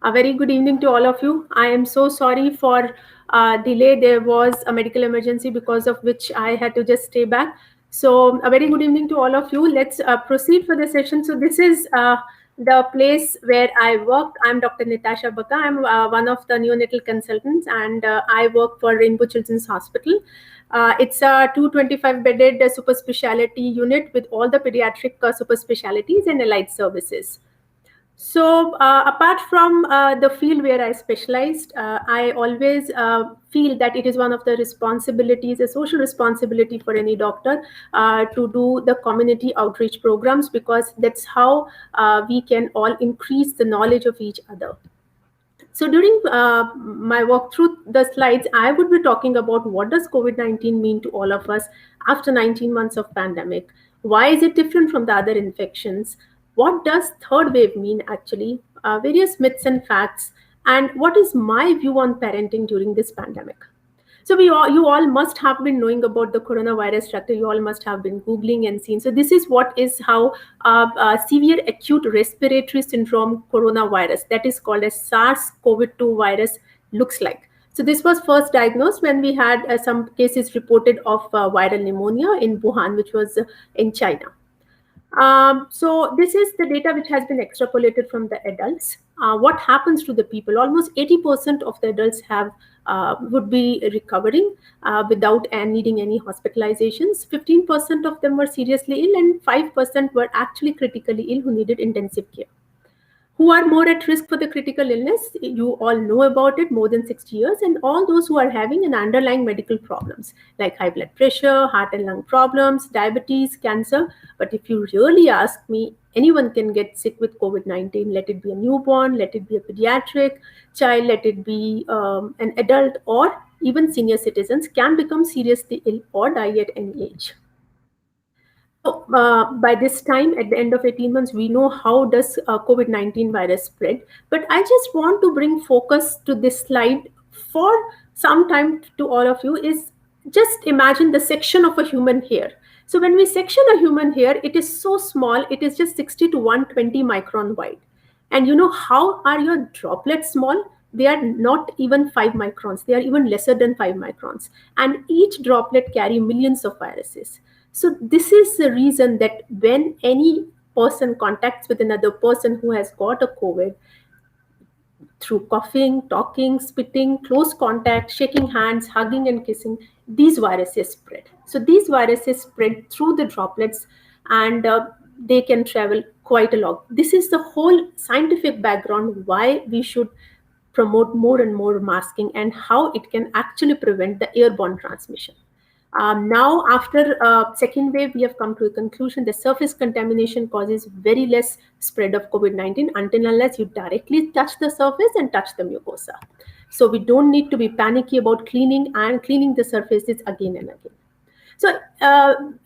A very good evening to all of you. I am so sorry for delay. There was a medical emergency because of which I had to just stay back. So a very good evening to all of you. Let's proceed for the session. So this is the place where I work. I'm Dr. Nitasha Bagga. I'm one of the neonatal consultants, and I work for Rainbow Children's Hospital. It's a 225-bedded super specialty unit with all the pediatric super specialties and allied services. So, apart from the field where I specialized, I always feel that it is one of the responsibilities, a social responsibility for any doctor to do the community outreach programs, because that's how we can all increase the knowledge of each other. So during my walk through the slides, I would be talking about what does COVID-19 mean to all of us after 19 months of pandemic? Why is it different from the other infections? What does third wave mean actually? Various myths and facts, and what is my view on parenting during this pandemic? So you all must have been knowing about the coronavirus structure. You all must have been Googling and seen. So this is what is how severe acute respiratory syndrome coronavirus, that is called as SARS-CoV-2 virus, looks like. So this was first diagnosed when we had some cases reported of viral pneumonia in Wuhan, which was in China. So this is the data which has been extrapolated from the adults. What happens to the people? Almost 80% of the adults would be recovering without needing any hospitalizations. 15% of them were seriously ill, and 5% were actually critically ill who needed intensive care. Who are more at risk for the critical illness? You all know about it, more than 60 years, and all those who are having an underlying medical problems like high blood pressure, heart and lung problems, diabetes, cancer. But if you really ask me, anyone can get sick with COVID-19. Let it be a newborn, let it be a pediatric child, let it be an adult, or even senior citizens can become seriously ill or die at any age. So, by this time, at the end of 18 months, we know how does COVID-19 virus spread. But I just want to bring focus to this slide for some time to all of you. Is just imagine the section of a human hair. So when we section a human hair, it is so small, it is just 60 to 120 micron wide. And you know how are your droplets small? They are not even 5 microns. They are even lesser than 5 microns. And each droplet carry millions of viruses. So this is the reason that when any person contacts with another person who has got a COVID, through coughing, talking, spitting, close contact, shaking hands, hugging and kissing, these viruses spread. So these viruses spread through the droplets, and they can travel quite a lot. This is the whole scientific background why we should promote more and more masking and how it can actually prevent the airborne transmission. Now, after second wave, we have come to a conclusion that surface contamination causes very less spread of COVID-19 until unless you directly touch the surface and touch the mucosa. So we don't need to be panicky about cleaning the surfaces again and again. So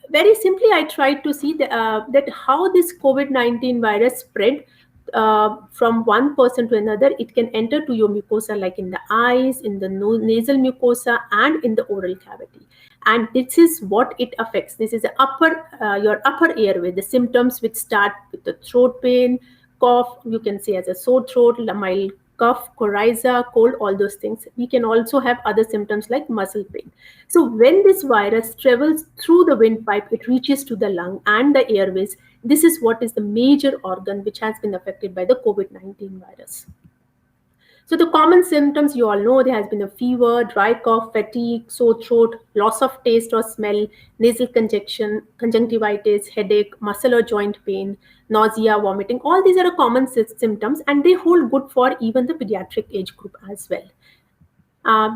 very simply, I tried to see that how this COVID-19 virus spread from one person to another. It can enter to your mucosa, like in the eyes, in the nasal mucosa, and in the oral cavity. And this is what it affects. This is the your upper airway. The symptoms which start with the throat pain, cough, you can say as a sore throat, mild cough, coryza, cold, all those things. We can also have other symptoms like muscle pain. So when this virus travels through the windpipe, it reaches to the lung and the airways. This is what is the major organ which has been affected by the COVID-19 virus. So the common symptoms, you all know, there has been a fever, dry cough, fatigue, sore throat, loss of taste or smell, nasal congestion, conjunctivitis, headache, muscle or joint pain, nausea, vomiting. All these are common symptoms, and they hold good for even the pediatric age group as well.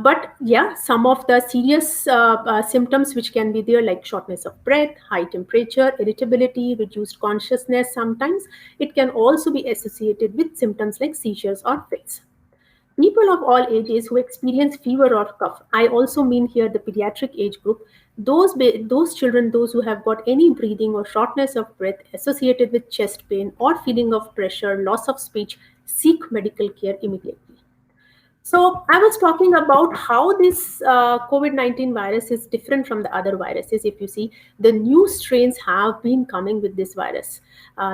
But yeah, some of the serious symptoms which can be there, like shortness of breath, high temperature, irritability, reduced consciousness sometimes. It can also be associated with symptoms like seizures or fits. People of all ages who experience fever or cough, I also mean here the pediatric age group, those children, those who have got any breathing or shortness of breath associated with chest pain or feeling of pressure, loss of speech, seek medical care immediately. So I was talking about how this COVID-19 virus is different from the other viruses. If you see, the new strains have been coming with this virus.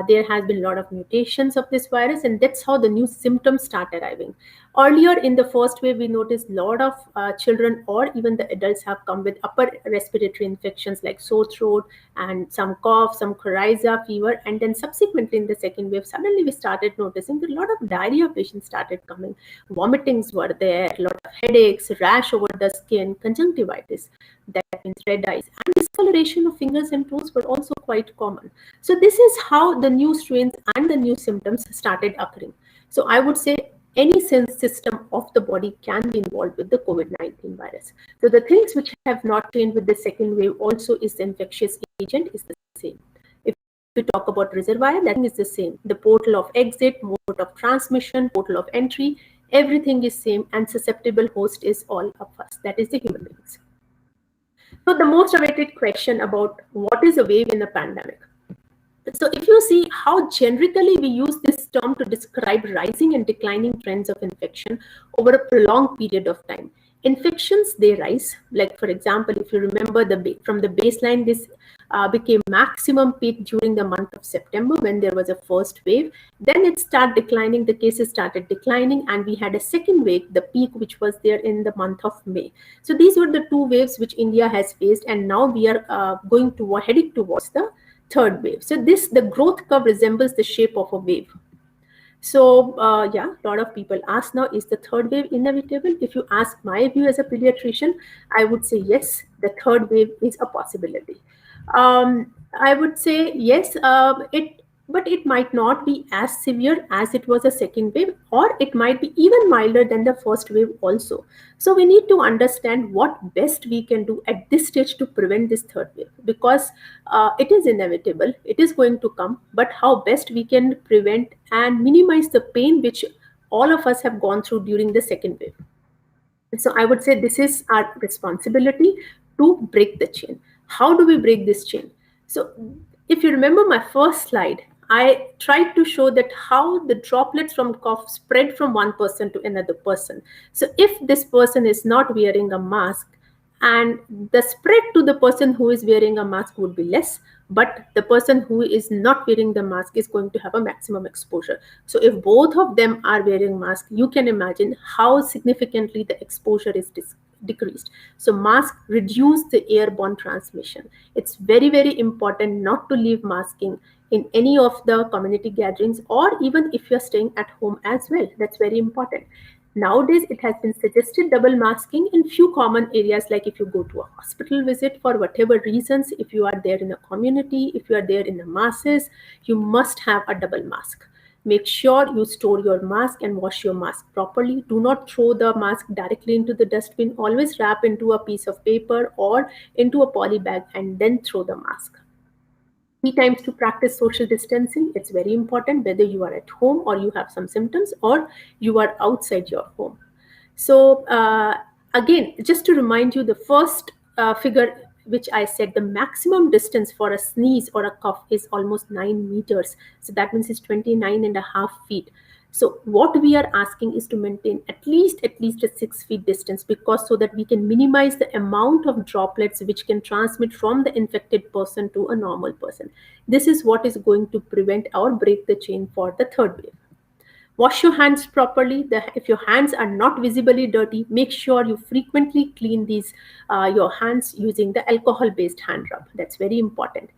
There has been a lot of mutations of this virus, and that's how the new symptoms start arriving. Earlier in the first wave, we noticed a lot of children or even the adults have come with upper respiratory infections like sore throat and some cough, some coryza, fever, and then subsequently in the second wave, suddenly we started noticing that a lot of diarrhea patients started coming. Vomitings were there, a lot of headaches, rash over the skin, conjunctivitis, that means red eyes, and discoloration of fingers and toes were also quite common. So this is how the new strains and the new symptoms started occurring. So I would say any sense system of the body can be involved with the COVID-19 virus. So the things which have not changed with the second wave also is the infectious agent is the same. If we talk about reservoir, that is the same. The portal of exit, mode of transmission, portal of entry, everything is same, and susceptible host is all of us, that is the human beings. So the most awaited question about what is a wave in a pandemic. So if you see how generically we use this term to describe rising and declining trends of infection over a prolonged period of time. Infections, they rise. Like for example, if you remember from the baseline, this became maximum peak during the month of September when there was a first wave. Then it started declining, the cases started declining, and we had a second wave, the peak, which was there in the month of May. So these were the two waves which India has faced, and now we are heading towards the third wave. So the growth curve resembles the shape of a wave. So yeah, a lot of people ask now, is the third wave inevitable? If you ask my view as a pediatrician, I would say yes, the third wave is a possibility. I would say yes, but it might not be as severe as it was a second wave, or it might be even milder than the first wave also. So we need to understand what best we can do at this stage to prevent this third wave, because it is inevitable, it is going to come, but how best we can prevent and minimize the pain which all of us have gone through during the second wave. So I would say this is our responsibility to break the chain. How do we break this chain? So if you remember my first slide, I tried to show that how the droplets from cough spread from one person to another person. So if this person is not wearing a mask, and the spread to the person who is wearing a mask would be less, but the person who is not wearing the mask is going to have a maximum exposure. So if both of them are wearing mask, you can imagine how significantly the exposure is decreased. So mask reduce the airborne transmission. It's very, very important not to leave masking in any of the community gatherings, or even if you're staying at home as well. That's very important. Nowadays, it has been suggested double masking in few common areas, like if you go to a hospital visit for whatever reasons, if you are there in a community, if you are there in the masses, you must have a double mask. Make sure you store your mask and wash your mask properly. Do not throw the mask directly into the dustbin. Always wrap into a piece of paper or into a poly bag and then throw the mask. 3 times to practice social distancing. It's very important whether you are at home or you have some symptoms or you are outside your home. So again, just to remind you, the first figure which I said, the maximum distance for a sneeze or a cough is almost 9 meters. So that means it's 29.5 feet. So what we are asking is to maintain at least a 6 feet distance, because so that we can minimize the amount of droplets which can transmit from the infected person to a normal person. This is what is going to prevent or break the chain for the third wave. Wash your hands properly. If your hands are not visibly dirty, make sure you frequently clean your hands using the alcohol-based hand rub. That's very important.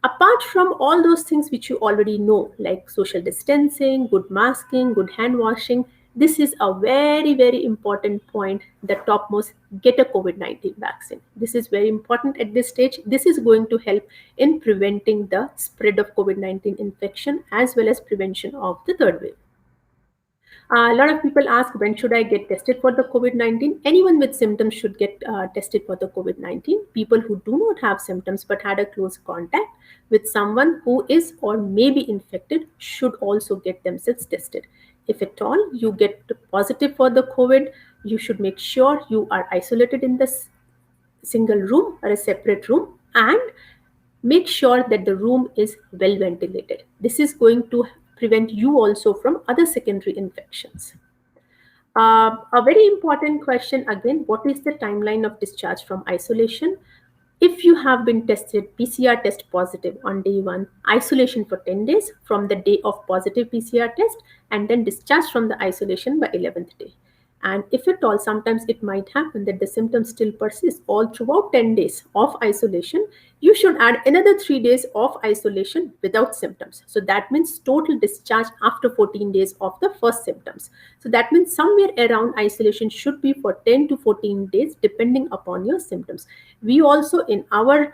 Apart from all those things which you already know, like social distancing, good masking, good hand washing, this is a very, very important point. The topmost, get a COVID-19 vaccine. This is very important at this stage. This is going to help in preventing the spread of COVID-19 infection as well as prevention of the third wave. A lot of people ask, when should I get tested for the COVID-19? Anyone with symptoms should get tested for the COVID-19. People who do not have symptoms but had a close contact with someone who is or may be infected should also get themselves tested. If at all you get positive for the COVID, you should make sure you are isolated in this single room or a separate room, and make sure that the room is well ventilated. This is going to prevent you also from other secondary infections. A very important question again, what is the timeline of discharge from isolation? If you have been tested PCR test positive on day one, isolation for 10 days from the day of positive PCR test, and then discharged from the isolation by 11th day. And if at all, sometimes it might happen that the symptoms still persist all throughout 10 days of isolation, you should add another 3 days of isolation without symptoms. So that means total discharge after 14 days of the first symptoms. So that means somewhere around isolation should be for 10 to 14 days depending upon your symptoms. We also in our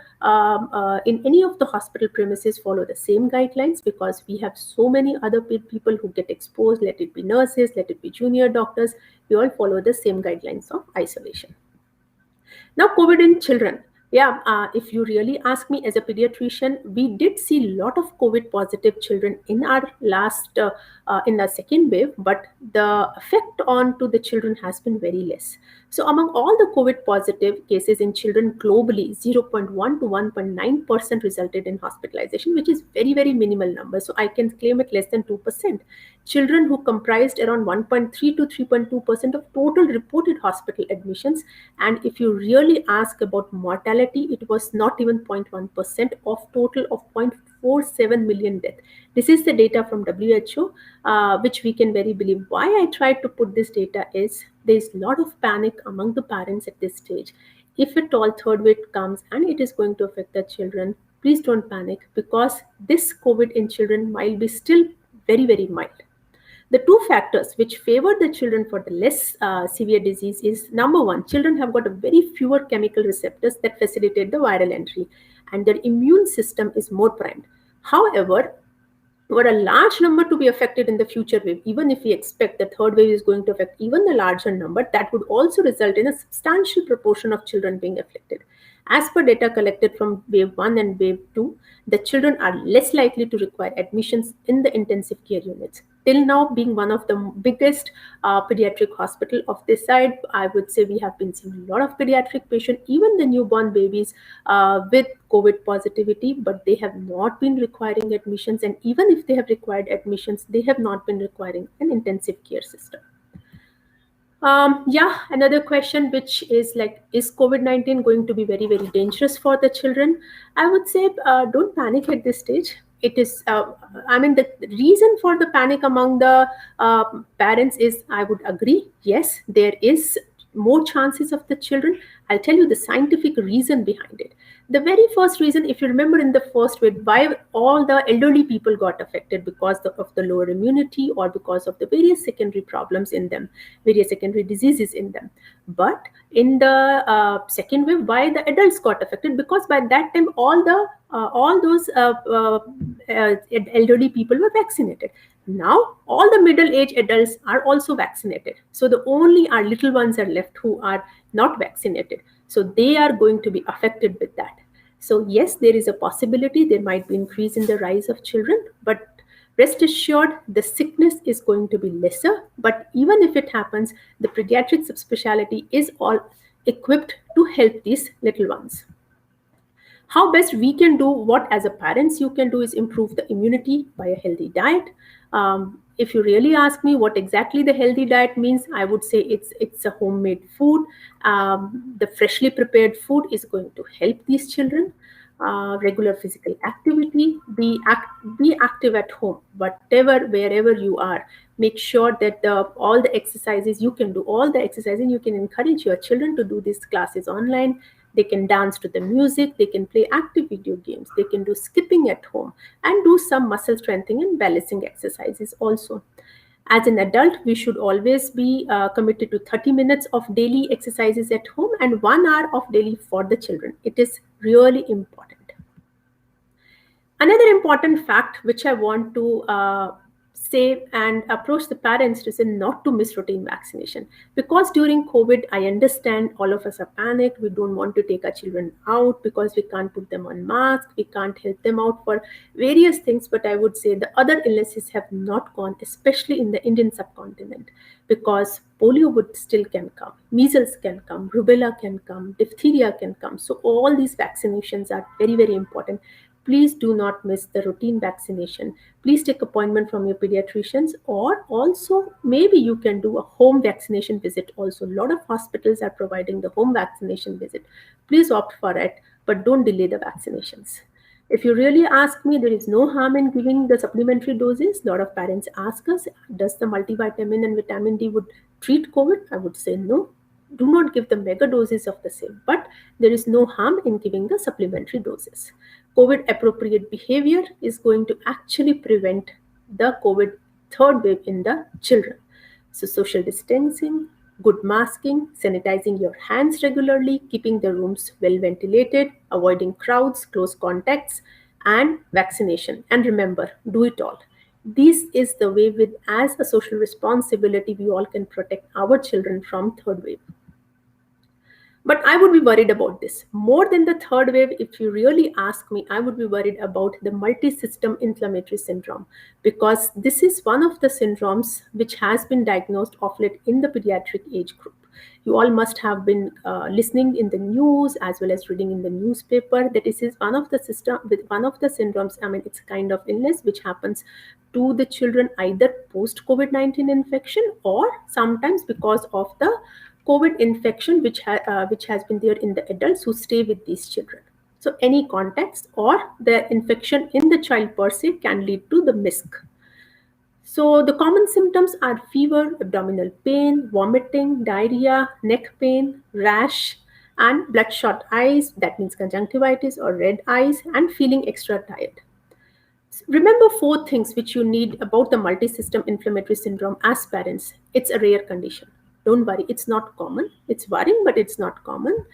in any of the hospital premises follow the same guidelines, because we have so many other people who get exposed, let it be nurses, let it be junior doctors, we all follow the same guidelines of isolation. Now, COVID in children. Yeah, if you really ask me as a pediatrician, we did see a lot of COVID positive children in our in the second wave, but the effect on to the children has been very less. So among all the COVID positive cases in children globally, 0.1 to 1.9% resulted in hospitalization, which is very, very minimal number. So I can claim it less than 2%. Children who comprised around 1.3 to 3.2% of total reported hospital admissions. And if you really ask about mortality, it was not even 0.1% of total of 0.47 million deaths. This is the data from WHO, which we can very believe. Why I tried to put this data is there is a lot of panic among the parents at this stage. If at all third wave comes and it is going to affect the children, please don't panic, because this COVID in children might be still very, very mild. The two factors which favor the children for the less severe disease is, number one, children have got a very fewer chemical receptors that facilitate the viral entry, and their immune system is more primed. However, were a large number to be affected in the future wave, even if we expect the third wave is going to affect even the larger number, that would also result in a substantial proportion of children being afflicted. As per data collected from wave 1 and wave 2, the children are less likely to require admissions in the intensive care units. Till now, being one of the biggest pediatric hospital of this side, I would say we have been seeing a lot of pediatric patients, even the newborn babies with COVID positivity, but they have not been requiring admissions. And even if they have required admissions, they have not been requiring an intensive care system. Yeah, another question, which is like, is COVID-19 going to be very, very dangerous for the children? I would say don't panic at this stage. It is, I mean, the reason for the panic among the parents is, I would agree, yes, there is more chances of the children. I'll tell you the scientific reason behind it. The very first reason, if you remember in the first wave, why all the elderly people got affected, because of the lower immunity or because of the various secondary problems in them, various secondary diseases in them. But in the second wave, why the adults got affected? Because by that time, all those elderly people were vaccinated. Now, all the middle-aged adults are also vaccinated. So the only our little ones are left who are not vaccinated. So they are going to be affected with that. So yes, there is a possibility there might be increase in the rise of children, but rest assured the sickness is going to be lesser. But even if it happens, the pediatric subspecialty is all equipped to help these little ones. How best we can do, what as a parents you can do, is improve the immunity by a healthy diet. If you really ask me what exactly the healthy diet means, I would say it's a homemade food. The freshly prepared food is going to help these children. Regular physical activity, be active at home, whatever, wherever you are. Make sure that all the exercises you can do, all the exercising, you can encourage your children to do these classes online. They can dance to the music, they can play active video games, they can do skipping at home, and do some muscle strengthening and balancing exercises also. As an adult, we should always be committed to 30 minutes of daily exercises at home and 1 hour of daily for the children. It is really important. Another important fact which I want to say and approach the parents to say not to miss routine vaccination, because during COVID, I understand all of us are panicked. We don't want to take our children out because we can't put them on masks. We can't help them out for various things. But I would say the other illnesses have not gone, especially in the Indian subcontinent, because polio would still can come, measles can come, rubella can come, diphtheria can come. So all these vaccinations are very, very important. Please do not miss the routine vaccination. Please take appointment from your pediatricians, or also maybe you can do a home vaccination visit also. A lot of hospitals are providing the home vaccination visit. Please opt for it, but don't delay the vaccinations. If you really ask me, there is no harm in giving the supplementary doses. A lot of parents ask us, does the multivitamin and vitamin D would treat COVID? I would say no. Do not give the mega doses of the same, but there is no harm in giving the supplementary doses. COVID appropriate behavior is going to actually prevent the COVID third wave in the children. So, social distancing, good masking, sanitizing your hands regularly, keeping the rooms well ventilated, avoiding crowds, close contacts, and vaccination. And remember, do it all. This is the way, with as a social responsibility, we all can protect our children from third wave. But I would be worried about this. More than the third wave, if you really ask me, I would be worried about the multi system inflammatory syndrome, because this is one of the syndromes which has been diagnosed of late in the pediatric age group. You all must have been listening in the news as well as reading in the newspaper that this is one of the system with one of the syndromes. I mean, it's a kind of illness which happens to the children either post COVID-19 infection or sometimes because of the COVID infection which has been there in the adults who stay with these children. So any context or the infection in the child per se can lead to the MISC. So the common symptoms are fever, abdominal pain, vomiting, diarrhea, neck pain, rash, and bloodshot eyes, that means conjunctivitis or red eyes, and feeling extra tired. Remember four things which you need about the multi-system inflammatory syndrome as parents. It's a rare condition. Don't worry, it's not common. It's worrying, but it's not common.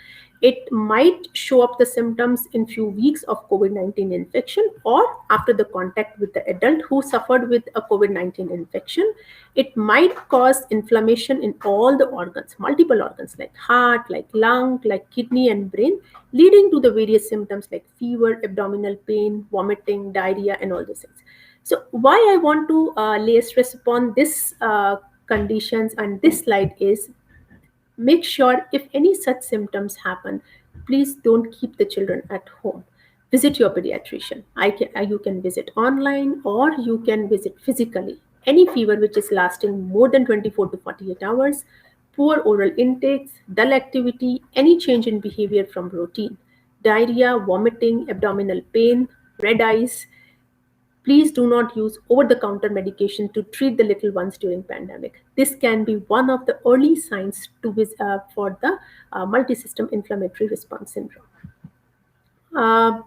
It might show up the symptoms in few weeks of COVID-19 infection or after the contact with the adult who suffered with a COVID-19 infection. It might cause inflammation in all the organs, multiple organs like heart, like lung, like kidney and brain, leading to the various symptoms like fever, abdominal pain, vomiting, diarrhea, and all those things. So why I want to lay stress upon this conditions and this slide is, make sure if any such symptoms happen, please don't keep the children at home. Visit your pediatrician. You can visit online or you can visit physically. Any fever which is lasting more than 24 to 48 hours, poor oral intakes, dull activity, any change in behavior from routine, diarrhea, vomiting, abdominal pain, red eyes, please do not use over-the-counter medication to treat the little ones during pandemic. This can be one of the early signs for the multi-system inflammatory response syndrome. Uh,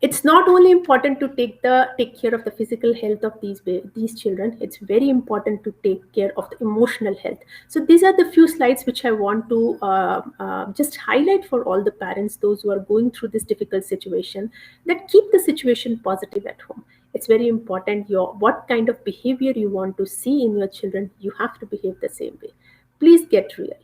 it's not only important to take care of the physical health of these children. It's very important to take care of the emotional health. So these are the few slides which I want to just highlight for all the parents, those who are going through this difficult situation, that keep the situation positive at home. It's very important what kind of behavior you want to see in your children. You have to behave the same way. Please get real.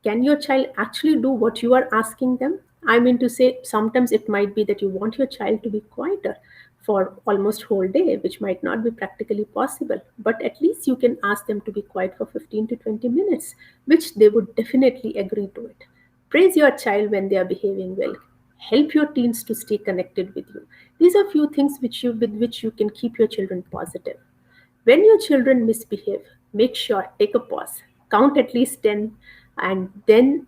Can your child actually do what you are asking them? I mean to say, sometimes it might be that you want your child to be quieter for almost whole day, which might not be practically possible. But at least you can ask them to be quiet for 15 to 20 minutes, which they would definitely agree to it. Praise your child when they are behaving well. Help your teens to stay connected with you. These are few things with which you can keep your children positive. When your children misbehave, make sure, take a pause, count at least 10, and then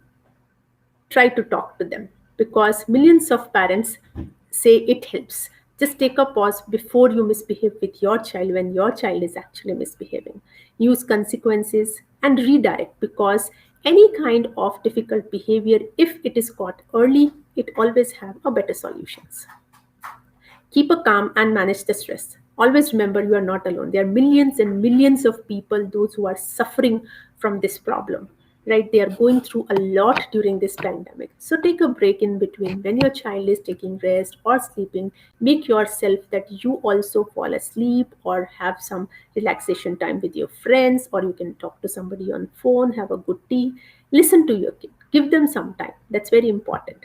try to talk to them, because millions of parents say it helps. Just take a pause before you misbehave with your child when your child is actually misbehaving. Use consequences and redirect, because any kind of difficult behavior, if it is caught early, it always have a better solutions. Keep a calm and manage the stress. Always remember, you are not alone. There are millions and millions of people, those who are suffering from this problem, right? They are going through a lot during this pandemic. So take a break in between. When your child is taking rest or sleeping, make yourself that you also fall asleep or have some relaxation time with your friends, or you can talk to somebody on phone, have a good tea, listen to your kid, give them some time. That's very important.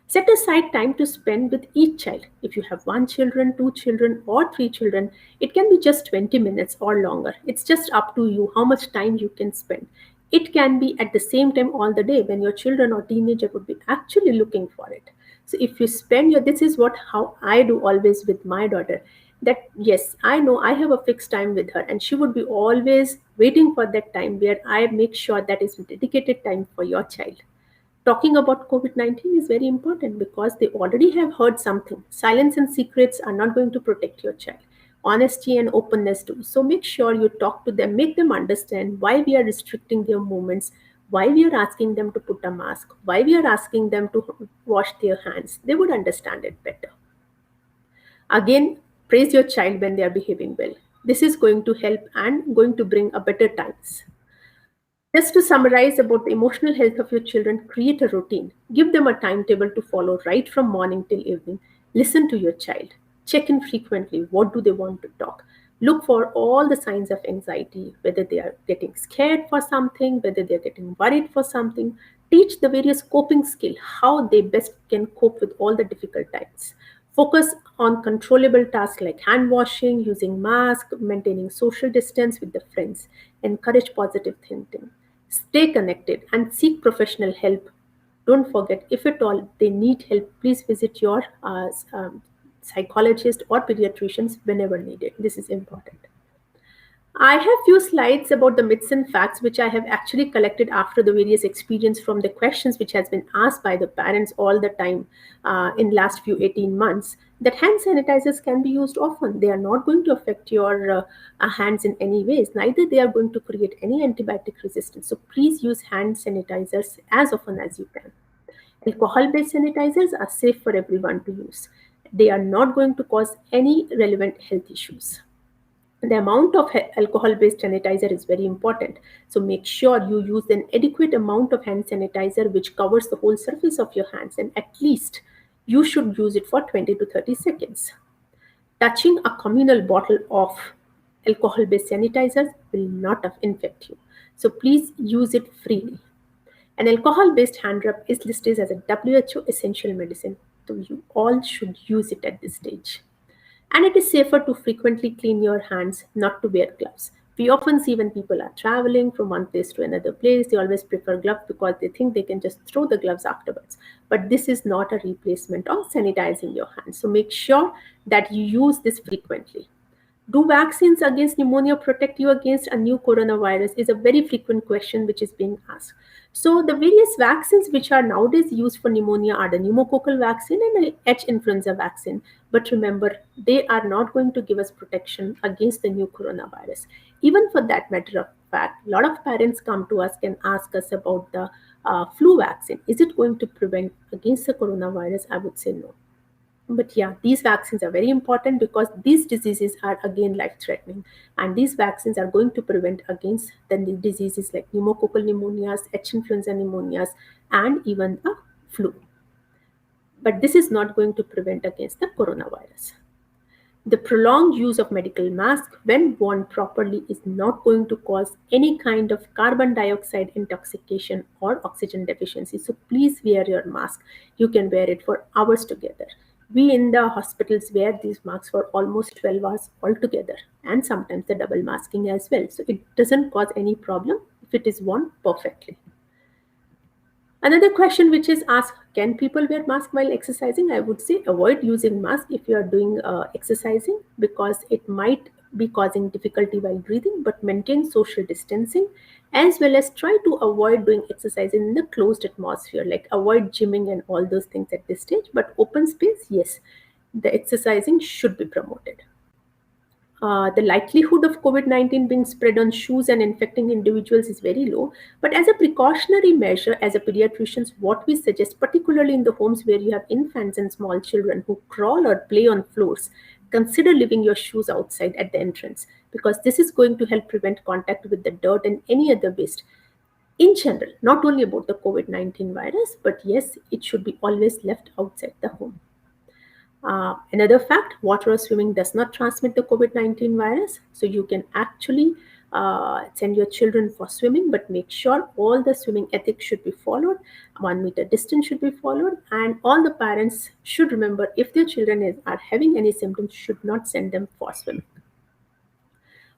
Set aside time to spend with each child. If you have one children, two children, or three children, it can be just 20 minutes or longer. It's just up to you how much time you can spend. It can be at the same time all the day when your children or teenager would be actually looking for it. So if you spend your, this is what how I do always with my daughter, that yes, I know I have a fixed time with her and she would be always waiting for that time where I make sure that is dedicated time for your child. Talking about COVID-19 is very important because they already have heard something. Silence and secrets are not going to protect your child. Honesty and openness do. So make sure you talk to them, make them understand why we are restricting their movements, why we are asking them to put a mask, why we are asking them to wash their hands. They would understand it better. Again, praise your child when they are behaving well. This is going to help and going to bring a better times. Just to summarize about the emotional health of your children, create a routine. Give them a timetable to follow right from morning till evening. Listen to your child. Check in frequently. What do they want to talk? Look for all the signs of anxiety, whether they are getting scared for something, whether they are getting worried for something. Teach the various coping skill, how they best can cope with all the difficult times. Focus on controllable tasks like hand washing, using mask, maintaining social distance with the friends. Encourage positive thinking. Stay connected and seek professional help. Don't forget, if at all they need help, please visit your psychologist or pediatricians whenever needed. This is important. I have few slides about the myths and facts which I have actually collected after the various experience from the questions which has been asked by the parents all the time in last few 18 months, that hand sanitizers can be used often. They are not going to affect your hands in any ways. Neither they are going to create any antibiotic resistance. So please use hand sanitizers as often as you can. Alcohol-based sanitizers are safe for everyone to use. They are not going to cause any relevant health issues. The amount of alcohol based sanitizer is very important, so make sure you use an adequate amount of hand sanitizer which covers the whole surface of your hands, and at least you should use it for 20 to 30 seconds. Touching a communal bottle of alcohol based sanitizers will not infect you, so please use it freely. An alcohol based hand rub is listed as a WHO essential medicine, so you all should use it at this stage. And it is safer to frequently clean your hands, not to wear gloves. We often see when people are traveling from one place to another place, they always prefer gloves because they think they can just throw the gloves afterwards. But this is not a replacement of sanitizing your hands. So make sure that you use this frequently. Do vaccines against pneumonia protect you against a new coronavirus? Is a very frequent question which is being asked. So the various vaccines which are nowadays used for pneumonia are the pneumococcal vaccine and the H influenza vaccine. But remember, they are not going to give us protection against the new coronavirus. Even for that matter of fact, a lot of parents come to us and ask us about the flu vaccine. Is it going to prevent against the coronavirus? I would say no. But yeah, these vaccines are very important because these diseases are again life threatening, and these vaccines are going to prevent against the diseases like pneumococcal pneumonias, H influenza pneumonias, and even the flu. But this is not going to prevent against the coronavirus. The prolonged use of medical mask when worn properly is not going to cause any kind of carbon dioxide intoxication or oxygen deficiency. So please wear your mask. You can wear it for hours together. We in the hospitals wear these masks for almost 12 hours altogether, and sometimes the double masking as well. So it doesn't cause any problem if it is worn perfectly. Another question which is asked, can people wear mask while exercising? I would say avoid using mask if you are doing exercising because it might be causing difficulty while breathing, but maintain social distancing as well as try to avoid doing exercise in the closed atmosphere, like avoid gymming and all those things at this stage. But open space, yes, the exercising should be promoted. The likelihood of COVID-19 being spread on shoes and infecting individuals is very low. But as a precautionary measure, as a pediatricians, what we suggest, particularly in the homes where you have infants and small children who crawl or play on floors, consider leaving your shoes outside at the entrance because this is going to help prevent contact with the dirt and any other waste. In general, not only about the COVID-19 virus, but yes, it should be always left outside the home. Another fact, water or swimming does not transmit the COVID-19 virus. So you can actually send your children for swimming, but make sure all the swimming ethics should be followed. 1 meter distance should be followed. And all the parents should remember if their children are having any symptoms, should not send them for swimming.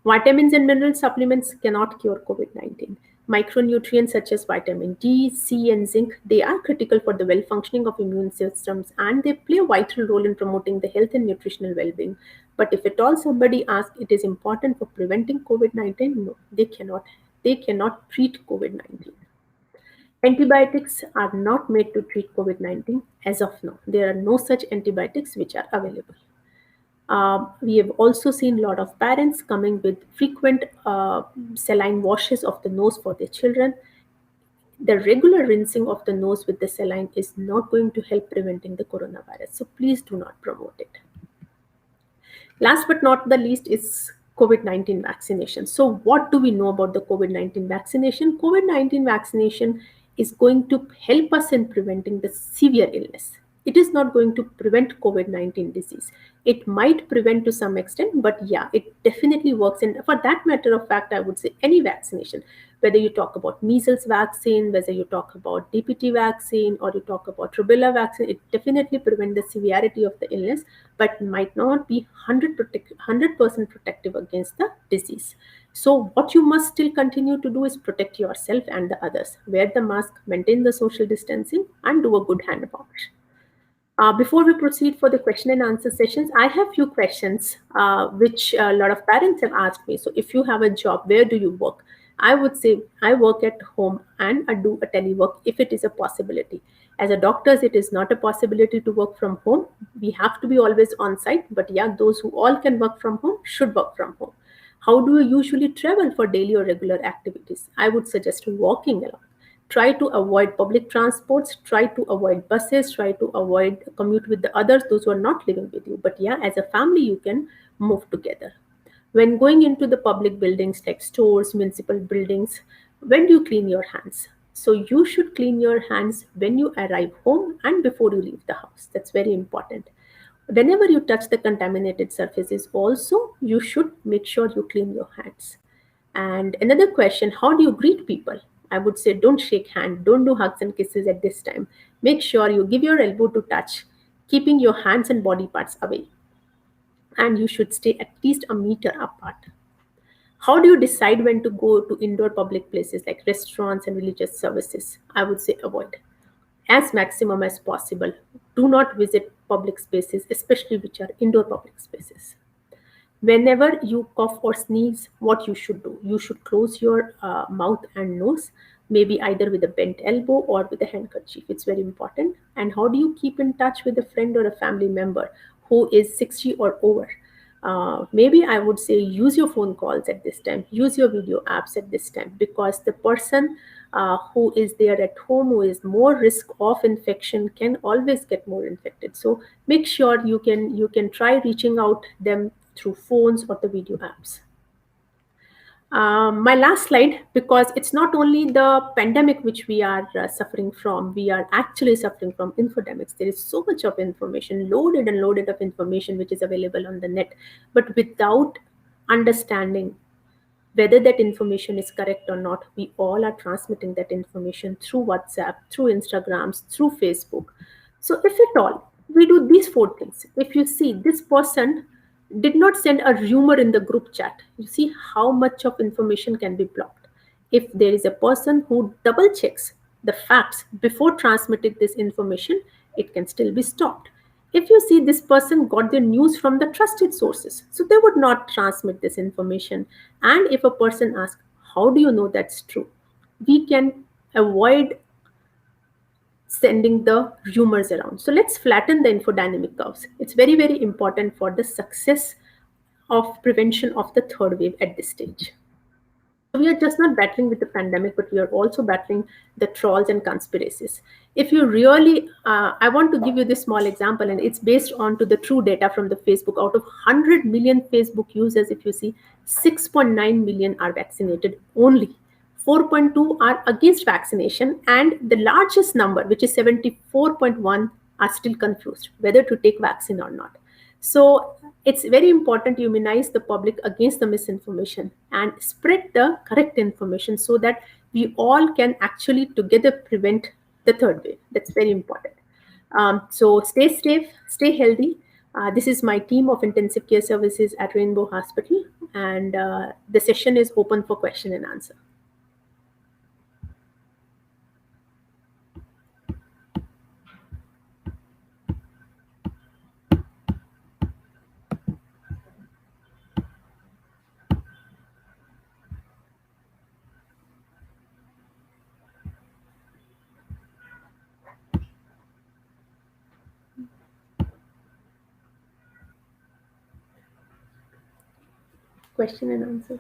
Vitamins and mineral supplements cannot cure COVID-19. Micronutrients such as vitamin D, C, and zinc, they are critical for the well functioning of immune systems, and they play a vital role in promoting the health and nutritional well being. But if at all somebody asks it is important for preventing COVID 19, no, they cannot. They cannot treat COVID 19. Antibiotics are not made to treat COVID 19 as of now. There are no such antibiotics which are available. We have also seen a lot of parents coming with frequent saline washes of the nose for their children. The regular rinsing of the nose with the saline is not going to help preventing the coronavirus. So please do not promote it. Last but not the least is COVID-19 vaccination. So what do we know about the COVID-19 vaccination? COVID-19 vaccination is going to help us in preventing the severe illness. It is not going to prevent COVID-19 disease. It might prevent to some extent, but yeah, it definitely works. And for that matter of fact, I would say any vaccination, whether you talk about measles vaccine, whether you talk about DPT vaccine, or you talk about rubella vaccine, it definitely prevents the severity of the illness, but might not be 100% protective against the disease. So what you must still continue to do is protect yourself and the others. Wear the mask, maintain the social distancing, and do a good hand wash. Before we proceed for the question and answer sessions, I have few questions which a lot of parents have asked me. So if you have a job, where do you work? I would say I work at home and I do a telework if it is a possibility. As a doctors, it is not a possibility to work from home. We have to be always on site. But yeah, those who all can work from home should work from home. How do you usually travel for daily or regular activities? I would suggest walking along. Try to avoid public transports, try to avoid buses, try to avoid commute with the others, those who are not living with you. But yeah, as a family, you can move together. When going into the public buildings like stores, municipal buildings, when do you clean your hands? So you should clean your hands when you arrive home and before you leave the house. That's very important. Whenever you touch the contaminated surfaces, also you should make sure you clean your hands. And another question, how do you greet people? I would say don't shake hand, don't do hugs and kisses at this time. Make sure you give your elbow to touch, keeping your hands and body parts away. And you should stay at least a meter apart. How do you decide when to go to indoor public places like restaurants and religious services? I would say avoid as maximum as possible. Do not visit public spaces, especially which are indoor public spaces. Whenever you cough or sneeze, what you should do? You should close your mouth and nose, maybe either with a bent elbow or with a handkerchief. It's very important. And how do you keep in touch with a friend or a family member who is 60 or over? Maybe I would say use your phone calls at this time, use your video apps at this time, because the person who is there at home who is more risk of infection can always get more infected. So make sure you can try reaching out them through phones or the video apps. My last slide, because it's not only the pandemic which we are suffering from, we are actually suffering from infodemics. There is so much of information, loaded and loaded of information which is available on the net, but without understanding whether that information is correct or not, we all are transmitting that information through WhatsApp, through Instagrams, through Facebook. So if at all we do these four things, if you see this person did not send a rumor in the group chat, you see how much of information can be blocked. If there is a person who double checks the facts before transmitting this information, it can still be stopped. If you see this person got their news from the trusted sources, so they would not transmit this information. And if a person asks, how do you know that's true? We can avoid sending the rumors around. So let's flatten the infodynamic curves. It's very, very important for the success of prevention of the third wave at this stage. We are just not battling with the pandemic, but we are also battling the trolls and conspiracies. If you really, I want to give you this small example, and it's based on to the true data from the Facebook. Out of 100 million Facebook users, if you see, 6.9 million are vaccinated only. 4.2 are against vaccination, and the largest number, which is 74.1, are still confused whether to take vaccine or not. So it's very important to immunize the public against the misinformation and spread the correct information so that we all can actually together prevent the third wave. That's very important. So stay safe, stay healthy. This is my team of intensive care services at Rainbow Hospital, and the session is open for question and answer. question and answer.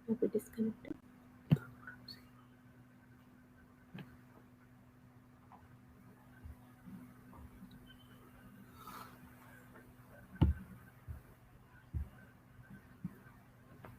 Will be disconnected.